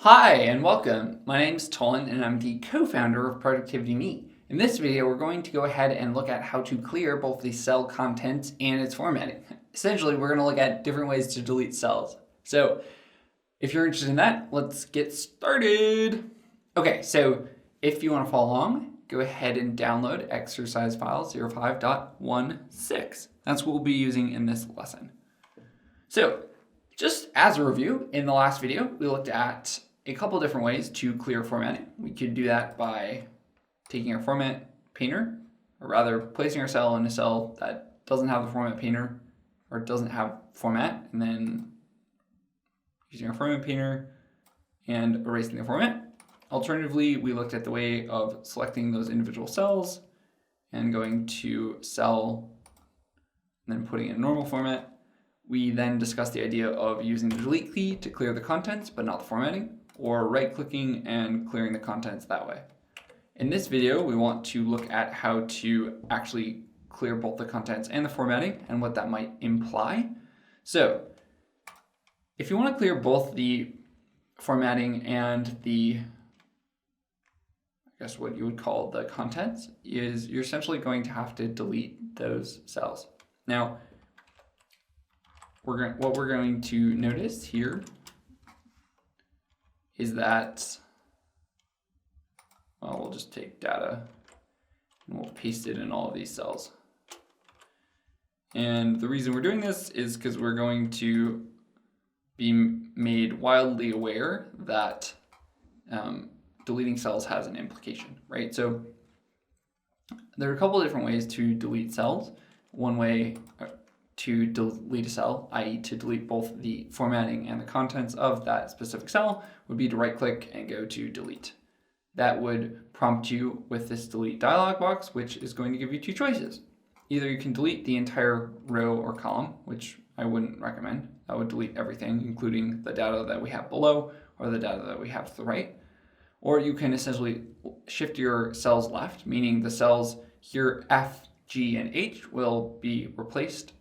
Hi and welcome. My name is Tolan and I'm the co-founder of Productivity Me. In this video, we're going to go ahead and look at how to clear both the cell content and its formatting. Essentially, we're going to look at different ways to delete cells. So if you're interested in that, let's get started. Okay, so if you want to follow along, go ahead and download exercise file 05.16. That's what we'll be using in this lesson. So just as a review, in the last video, we looked at a couple different ways to clear formatting. We could do that by taking our format painter, or rather placing our cell in a cell that doesn't have the format painter or doesn't have format, and then using our format painter and erasing the format. Alternatively, we looked at the way of selecting those individual cells and going to cell and then putting in normal format. We then discussed the idea of using the delete key to clear the contents, but not the formatting, or right-clicking and clearing the contents that way. In this video, we want to look at how to actually clear both the contents and the formatting and what that might imply. So, if you want to clear both the formatting and the, I guess what you would call the contents, is you're essentially going to have to delete those cells. Now, what we're going to notice here is that, well, we'll just take data and we'll paste it in all of these cells. And the reason we're doing this is because we're going to be made wildly aware that deleting cells has an implication, right? So there are a couple of different ways to delete cells. One way to delete a cell, i.e. to delete both the formatting and the contents of that specific cell, would be to right-click and go to delete. That would prompt you with this delete dialog box, which is going to give you two choices. Either you can delete the entire row or column, which I wouldn't recommend. That would delete everything, including the data that we have below or the data that we have to the right. Or you can essentially shift your cells left, meaning the cells here F, G, and H will be replaced,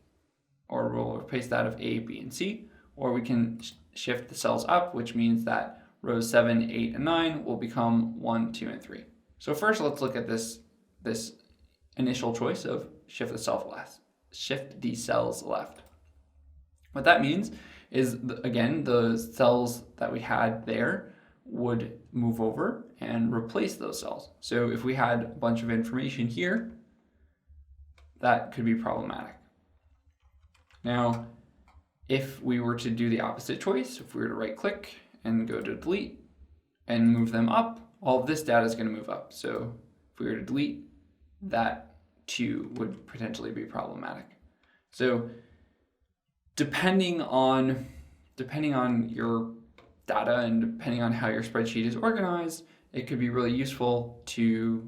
or we'll replace that of A, B, and C, or we can shift the cells up, which means that rows 7, 8, and 9 will become 1, 2, and 3. So first, let's look at this initial choice of shift the cells left. What that means is, again, the cells that we had there would move over and replace those cells. So if we had a bunch of information here, that could be problematic. Now, if we were to do the opposite choice, if we were to right-click and go to delete and move them up, all of this data is going to move up. So if we were to delete, that too would potentially be problematic. So depending on your data and depending on how your spreadsheet is organized, it could be really useful to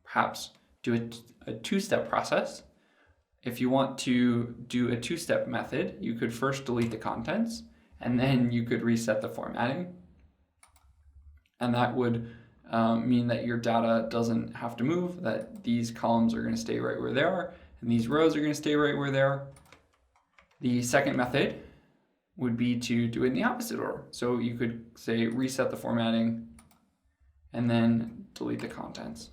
perhaps do a two-step process. If you want to do a two-step method, you could first delete the contents, and then you could reset the formatting. And that would mean that your data doesn't have to move, that these columns are going to stay right where they are, and these rows are going to stay right where they are. The second method would be to do it in the opposite order. So you could say reset the formatting and then delete the contents.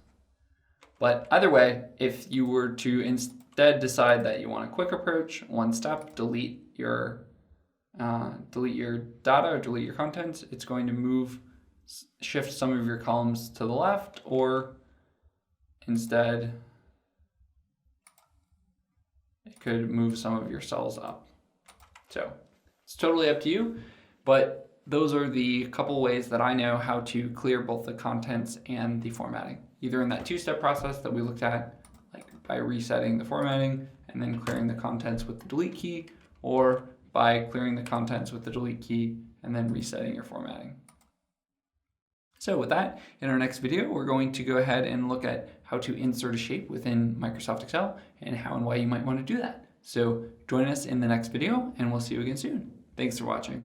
But either way, if you were to instead decide that you want a quick approach, one step, delete your data or delete your contents, it's going to shift some of your columns to the left, or instead it could move some of your cells up. So it's totally up to you, but those are the couple ways that I know how to clear both the contents and the formatting, either in that two-step process that we looked at, like by resetting the formatting and then clearing the contents with the delete key, or by clearing the contents with the delete key and then resetting your formatting. So with that, in our next video, we're going to go ahead and look at how to insert a shape within Microsoft Excel and how and why you might want to do that. So join us in the next video, and we'll see you again soon. Thanks for watching.